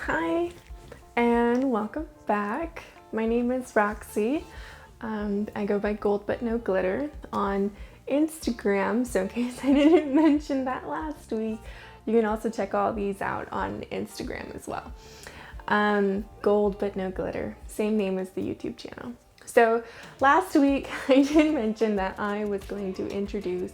Hi, and welcome back. My name is Roxy. I go by Goldbutnoglitter on Instagram, so in case I didn't mention that last week, you can also check all these out on Instagram as well. Goldbutnoglitter, same name as the YouTube channel. So last week I did mention that I was going to introduce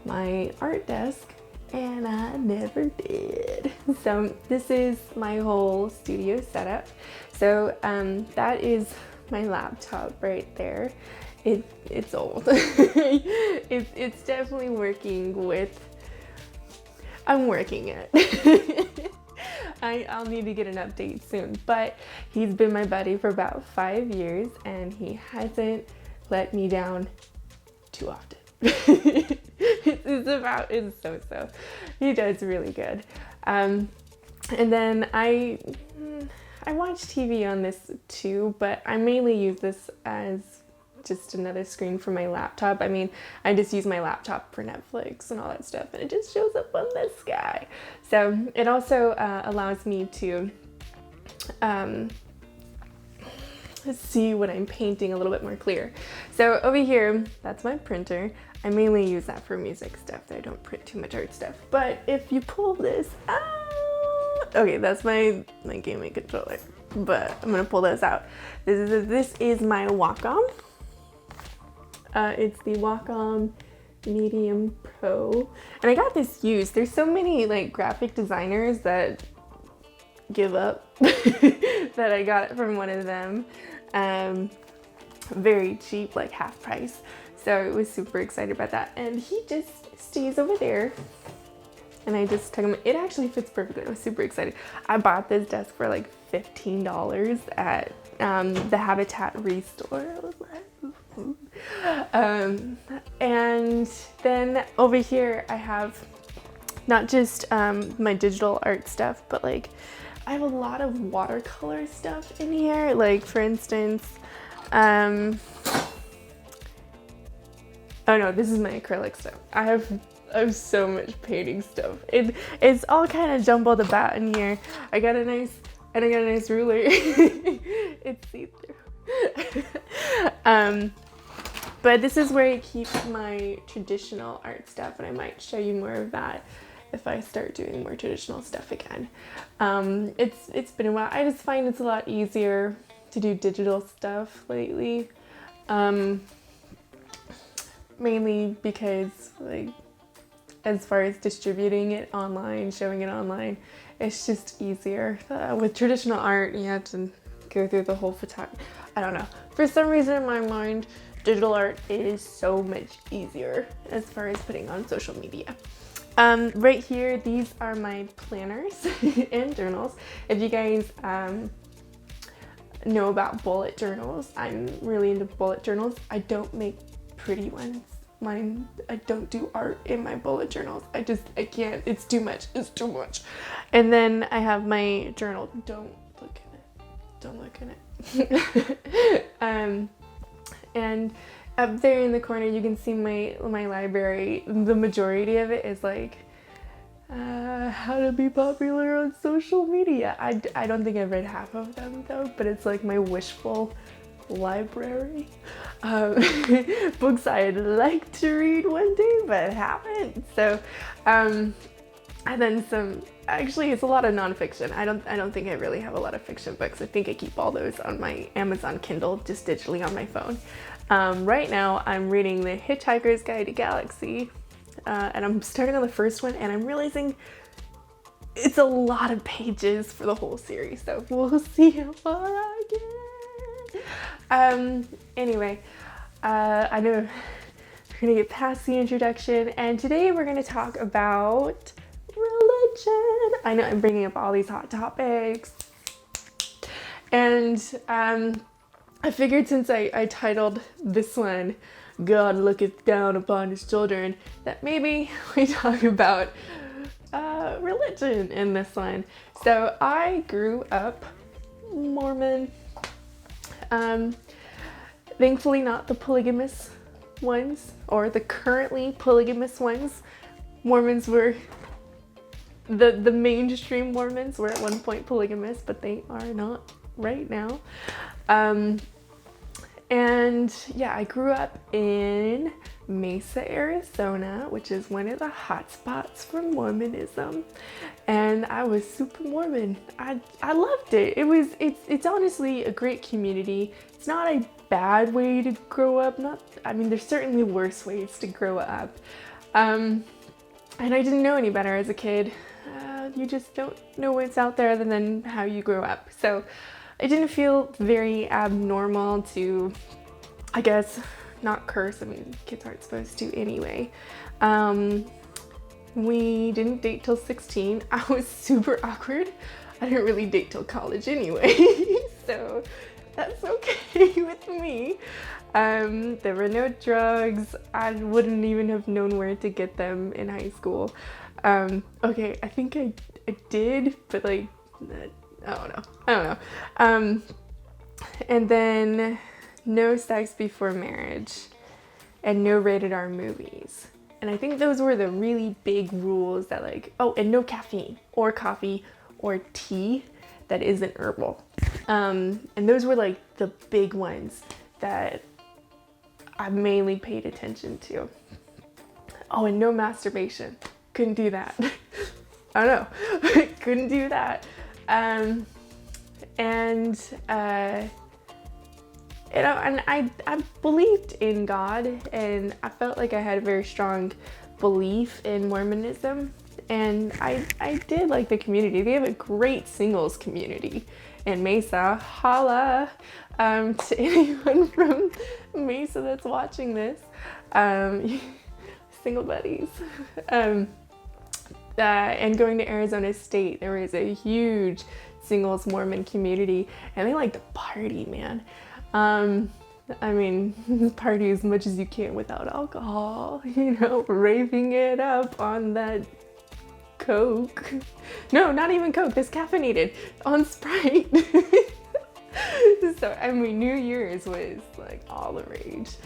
my art desk, and I never did. So this is my whole studio setup. So that is my laptop right there. It's old. It's definitely working with, I'm working it. I'll need to get an update soon, but he's been my buddy for about 5 years and he hasn't let me down too often. It's so. He does really good. And then I watch TV on this too, but I mainly use this as just another screen for my laptop. I mean, I just use my laptop for Netflix and all that stuff, and it just shows up on this guy. So it also allows me to see what I'm painting a little bit more clear. So over here, that's my printer. I mainly use that for music stuff. I don't print too much art stuff. But if you pull this out, okay, that's my gaming controller. But I'm gonna pull this out. This is my Wacom. It's the Wacom Medium Pro, and I got this used. There's so many like graphic designers that give up that I got it from one of them. Very cheap, like half price. So I was super excited about that. And he just stays over there. And I just took him. It actually fits perfectly. I was super excited. I bought this desk for like $15 at the Habitat Restore. I was like, and then over here I have not just my digital art stuff, but like I have a lot of watercolor stuff in here. Like for instance, oh no, this is my acrylic stuff. I have so much painting stuff. It's all kind of jumbled about in here. I got a nice ruler. It's see-through. But this is where I keep my traditional art stuff, and I might show you more of that if I start doing more traditional stuff again. It's been a while. I just find it's a lot easier to do digital stuff lately. Mainly because like as far as distributing it online, showing it online, it's just easier. With traditional art, you have to go through the whole photography. I don't know. For some reason in my mind, digital art is so much easier as far as putting on social media. Right here, these are my planners and journals. If you guys know about bullet journals, I'm really into bullet journals. I don't make pretty ones. I don't do art in my bullet journals. I can't. It's too much. And then I have my journal. Don't look in it. And up there in the corner, you can see my library. The majority of it is like how to be popular on social media. I don't think I've read half of them though, but it's like my wishful library. Books I'd like to read one day but haven't. So and then some, actually it's a lot of nonfiction. I don't think I really have a lot of fiction books. I think I keep all those on my Amazon Kindle, just digitally on my phone. Right now I'm reading The Hitchhiker's Guide to Galaxy, and I'm starting on the first one, and I'm realizing it's a lot of pages for the whole series, so we'll see how far I get. Anyway, I know we're gonna get past the introduction, and today we're gonna talk about religion. I know I'm bringing up all these hot topics, and I figured since I titled this one, God looketh down upon his children, that maybe we talk about religion in this one. So I grew up Mormon. Thankfully not the polygamous ones, or the currently polygamous ones. Mormons were the mainstream Mormons were at one point polygamous, but they are not right now. And yeah, I grew up in Mesa, Arizona, which is one of the hot spots for Mormonism. And I was super Mormon. I loved it. It's honestly a great community. It's not a bad way to grow up. There's certainly worse ways to grow up. And I didn't know any better as a kid. You just don't know what's out there other than how you grow up. So it didn't feel very abnormal to, I guess, not curse. I mean, kids aren't supposed to anyway. We didn't date till 16. I was super awkward. I didn't really date till college anyway, so that's okay with me. There were no drugs. I wouldn't even have known where to get them in high school. Okay, I think I did, but like, I don't know. And then no sex before marriage and no rated R movies. And I think those were the really big rules that like, oh, and no caffeine or coffee or tea that isn't herbal. And those were like the big ones that I mainly paid attention to. Oh, and no masturbation. Couldn't do that. I don't know. Couldn't do that. And I believed in God, and I felt like I had a very strong belief in Mormonism, and I did like the community. They have a great singles community in Mesa. Holla to anyone from Mesa that's watching this. Single buddies. And going to Arizona State, there was a huge singles Mormon community, and they like to party, man. Party as much as you can without alcohol, raving it up on that Coke. No, not even Coke, that's caffeinated, on Sprite. So, New Year's was like all the rage.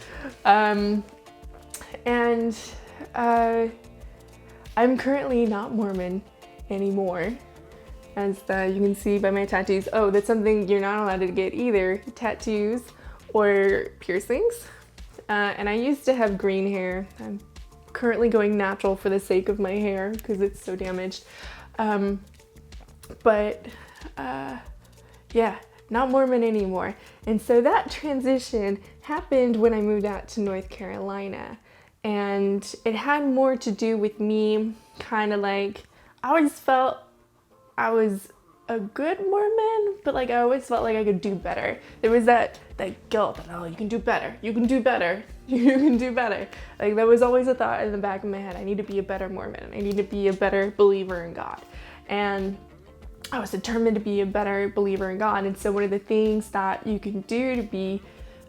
I'm currently not Mormon anymore, as you can see by my tattoos. Oh, that's something you're not allowed to get either, tattoos or piercings. And I used to have green hair. I'm currently going natural for the sake of my hair because it's so damaged. Yeah, not Mormon anymore. And so that transition happened when I moved out to North Carolina. And it had more to do with me kind of like, I always felt I was a good Mormon, but like I always felt like I could do better. There was that guilt that, oh, you can do better, you can do better, you can do better. Like that was always a thought in the back of my head. I need to be a better Mormon. I need to be a better believer in God. And I was determined to be a better believer in God. And so one of the things that you can do to be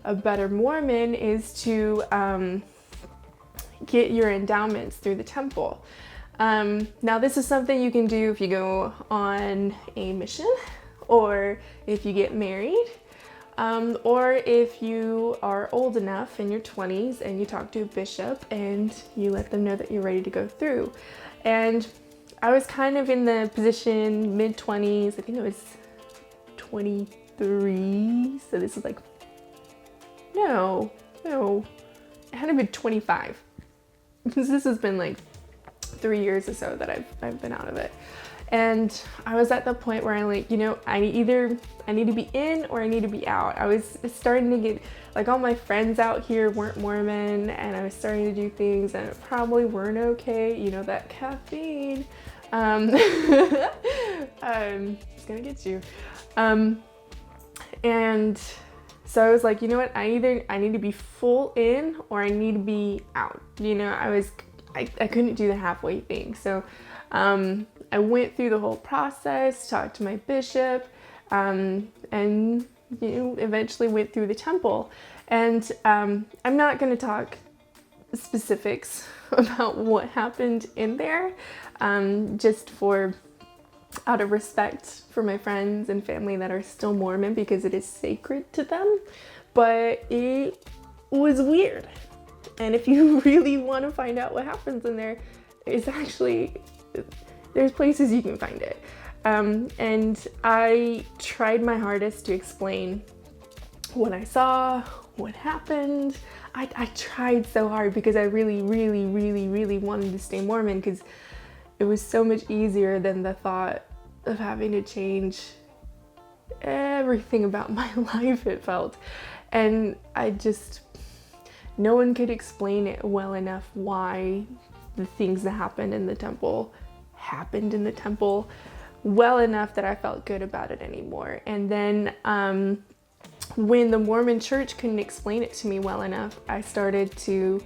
a better Mormon is to get your endowments through the temple. Now this is something you can do if you go on a mission, or if you get married, or if you are old enough in your 20s and you talk to a bishop and you let them know that you're ready to go through. And I was kind of in the position mid-20s, I think it was 23, so this is like, no, it had to be 25. This has been like 3 years or so that I've been out of it. And I was at the point where I'm like, I need to be in or I need to be out. I was starting to get, like, all my friends out here weren't Mormon, and I was starting to do things that probably weren't okay. That caffeine. It's gonna get you. And so I was like, I need to be full in or I need to be out. I couldn't do the halfway thing. So I went through the whole process, talked to my bishop, and eventually went through the temple. And I'm not going to talk specifics about what happened in there, just out of respect for my friends and family that are still Mormon, because it is sacred to them. But it was weird. And if you really want to find out what happens in there, there's there's places you can find it. And I tried my hardest to explain what I saw, what happened. I tried so hard because I really, really, really, really wanted to stay Mormon, because it was so much easier than the thought of having to change everything about my life, it felt. And no one could explain it well enough why the things that happened in the temple well enough that I felt good about it anymore. And then when the Mormon church couldn't explain it to me well enough, I started to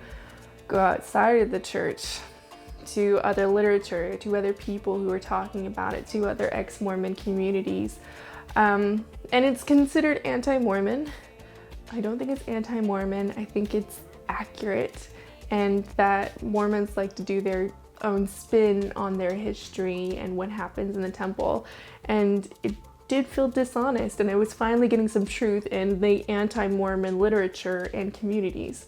go outside of the church to other literature, to other people who were talking about it, to other ex-Mormon communities. And it's considered anti-Mormon. I don't think it's anti-Mormon. I think it's accurate, and that Mormons like to do their own spin on their history and what happens in the temple. And it did feel dishonest, and I was finally getting some truth in the anti-Mormon literature and communities.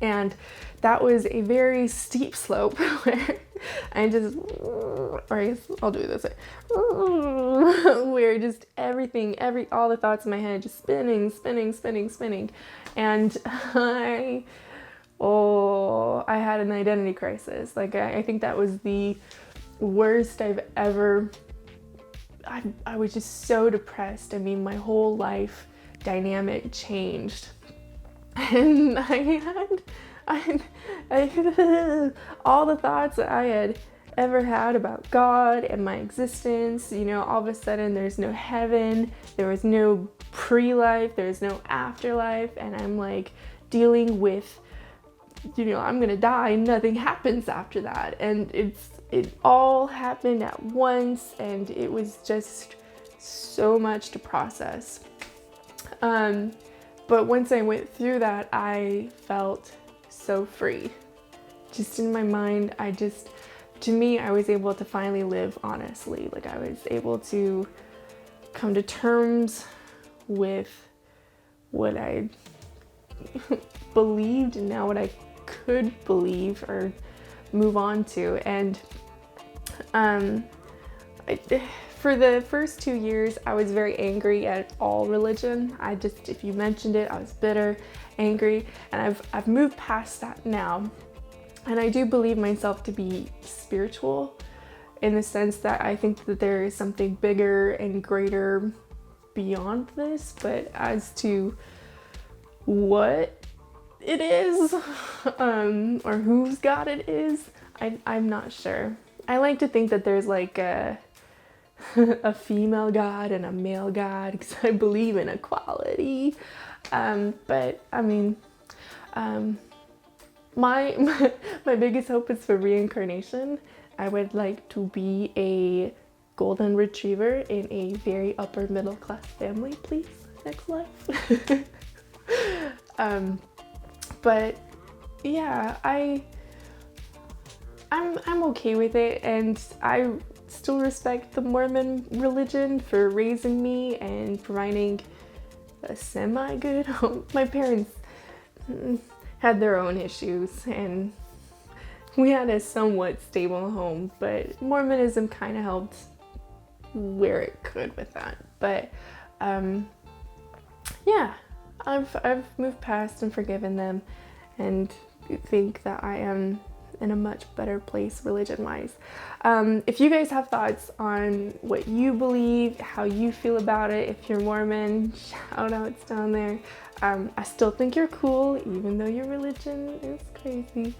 And that was a very steep slope where I just, or I guess I'll do it this way, where just all the thoughts in my head just spinning. And I had an identity crisis. Like, I think that was the worst I've ever, I was just so depressed. I mean, my whole life dynamic changed. And I all the thoughts that I had ever had about God and my existence, you know, all of a sudden there's no heaven, there was no pre-life, there's no afterlife, and I'm like dealing with, you know, I'm gonna die, nothing happens after that. And it all happened at once, and it was just so much to process. But once I went through that, I felt so free. Just in my mind, to me, I was able to finally live honestly. Like, I was able to come to terms with what I believed, and now what I could believe or move on to. And for the first 2 years, I was very angry at all religion. If you mentioned it, I was bitter, angry, and I've moved past that now. And I do believe myself to be spiritual, in the sense that I think that there is something bigger and greater beyond this, but as to what it is, or whose God it is, I'm not sure. I like to think that there's like a female God and a male God, because I believe in equality. But I mean, my biggest hope is for reincarnation. I would like to be a golden retriever in a very upper middle class family, please, next life. But yeah, I'm okay with it, and I still respect the Mormon religion for raising me and providing a semi-good home. My parents had their own issues, and we had a somewhat stable home, but Mormonism kind of helped where it could with that. But yeah, I've moved past and forgiven them, and think that I am in a much better place religion-wise. If you guys have thoughts on what you believe, how you feel about it, if you're Mormon, shout outs down there. I still think you're cool, even though your religion is crazy.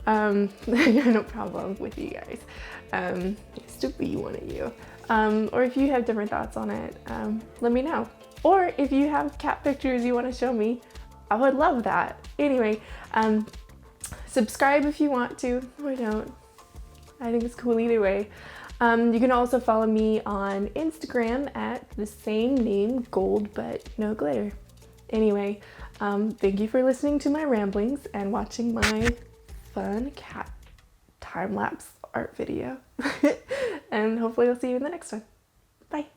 I got no problem with you guys. Just to be one of you. Or if you have different thoughts on it, let me know. Or if you have cat pictures you want to show me, I would love that. Anyway, subscribe if you want to, or don't. I think it's cool either way. You can also follow me on Instagram at the same name, Goldbutnoglitter. Anyway, thank you for listening to my ramblings and watching my fun cat time-lapse art video. And hopefully I'll see you in the next one. Bye.